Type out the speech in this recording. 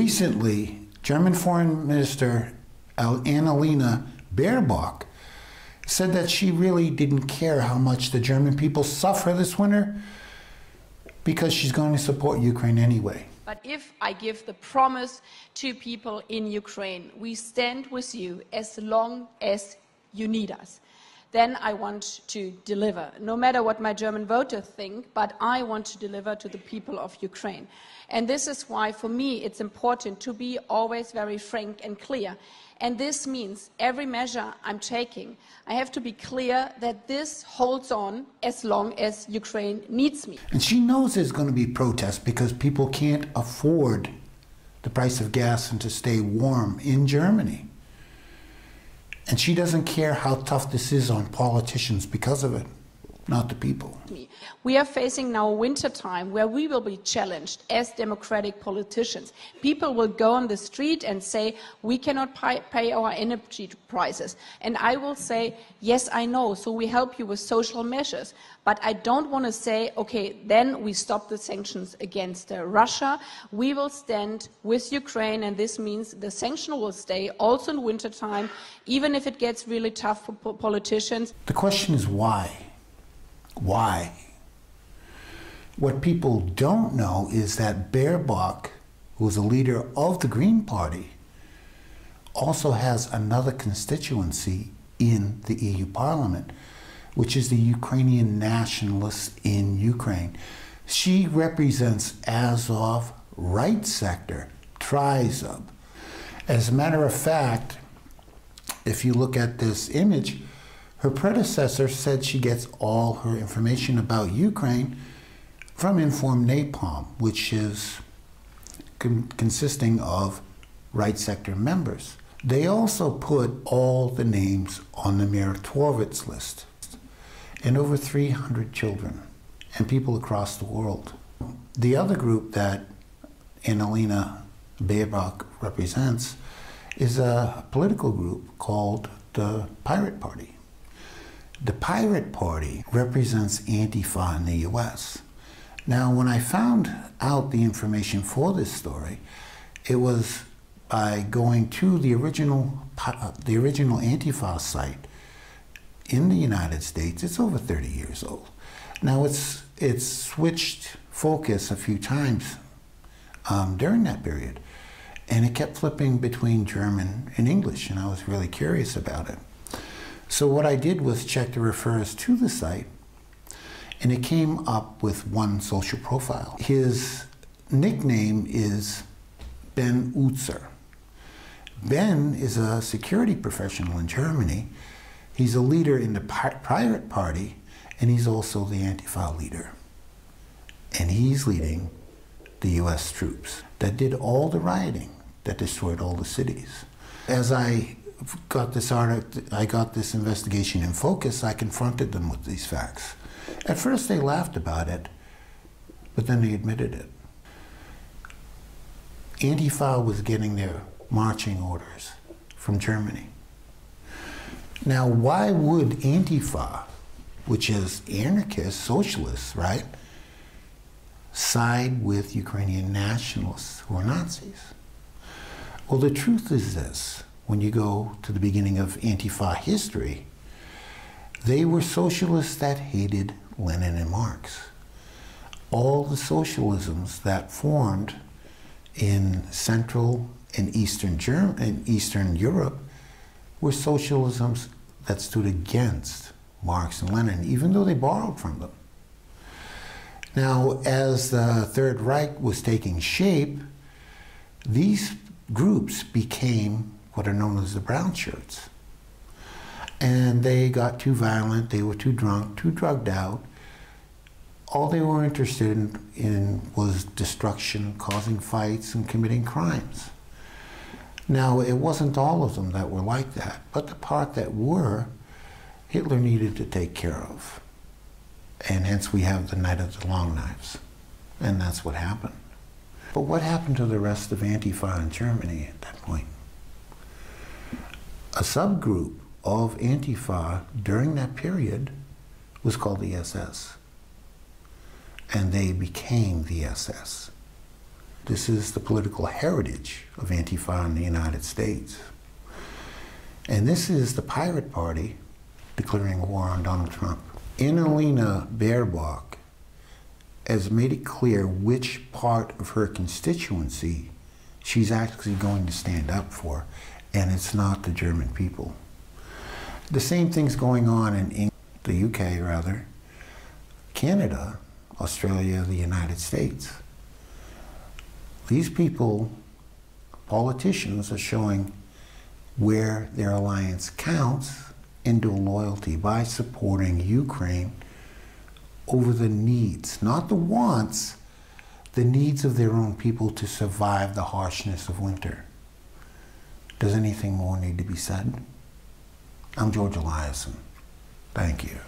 recently, German Foreign Minister Annalena Baerbock said that she really didn't care how much the German people suffer this winter because she's going to support Ukraine anyway. But if I give the promise to people in Ukraine, we stand with you as long as you need us, then I want to deliver, no matter what my German voters think, but I want to deliver to the people of Ukraine. And this is why, for me, it's important to be always very frank and clear. And this means every measure I'm taking, I have to be clear that this holds on as long as Ukraine needs me. And she knows there's going to be protests because people can't afford the price of gas and to stay warm in Germany. And she doesn't care how tough this is on politicians because of it, not the people. We are facing now a winter time where we will be challenged as democratic politicians. People will go on the street and say, we cannot pay our energy prices. And I will say, yes, I know, so we help you with social measures. But I don't want to say, okay, then we stop the sanctions against Russia. We will stand with Ukraine, and this means the sanction will stay also in winter time, even if it gets really tough for politicians. The question is why? Why? What people don't know is that Baerbock, who is a leader of the Green Party, also has another constituency in the EU Parliament, which is the Ukrainian nationalists in Ukraine. She represents Azov right sector, Trizub. As a matter of fact, if you look at this image, her predecessor said she gets all her information about Ukraine from Inform Napalm, which is consisting of right sector members. They also put all the names on the Meritorowitz list, and over 300 children and people across the world. The other group that Annalena Baerbock represents is a political group called the Pirate Party. The Pirate Party represents Antifa in the US. Now, when I found out the information for this story, it was by going to the original Antifa site in the United States. It's over 30 years old. Now, it's switched focus a few times during that period, and it kept flipping between German and English, and I was really curious about it. So what I did was check the refers to the site, and it came up with one social profile. His nickname is Ben Utzer. Ben is a security professional in Germany. He's a leader in the Pirate Party, and he's also the Antifa leader. And he's leading the US troops that did all the rioting, that destroyed all the cities. As I got this investigation in focus, I confronted them with these facts. At first they laughed about it, but then they admitted it. Antifa was getting their marching orders from Germany. Now, why would Antifa, which is anarchists, socialists, right, side with Ukrainian nationalists who are Nazis? Well, the truth is this. When you go to the beginning of Antifa history, they were socialists that hated Lenin and Marx. All the socialisms that formed in Central and Eastern Europe were socialisms that stood against Marx and Lenin, even though they borrowed from them. Now, as the Third Reich was taking shape, these groups became what are known as the brown shirts. And they got too violent, they were too drunk, too drugged out. All they were interested in was destruction, causing fights, and committing crimes. Now, it wasn't all of them that were like that, but the part that were, Hitler needed to take care of. And hence we have the Night of the Long Knives. And that's what happened. But what happened to the rest of Antifa in Germany at that point? A subgroup of Antifa during that period was called the SS. And they became the SS. This is the political heritage of Antifa in the United States. And this is the Pirate Party declaring war on Donald Trump. Annalena Baerbock has made it clear which part of her constituency she's actually going to stand up for, and it's not the German people. The same thing's going on in England, the UK rather, Canada, Australia, the United States. These people, politicians, are showing where their alliance counts in dual loyalty by supporting Ukraine over the needs, not the wants, the needs of their own people to survive the harshness of winter. Does anything more need to be said? I'm George Eliason. Thank you.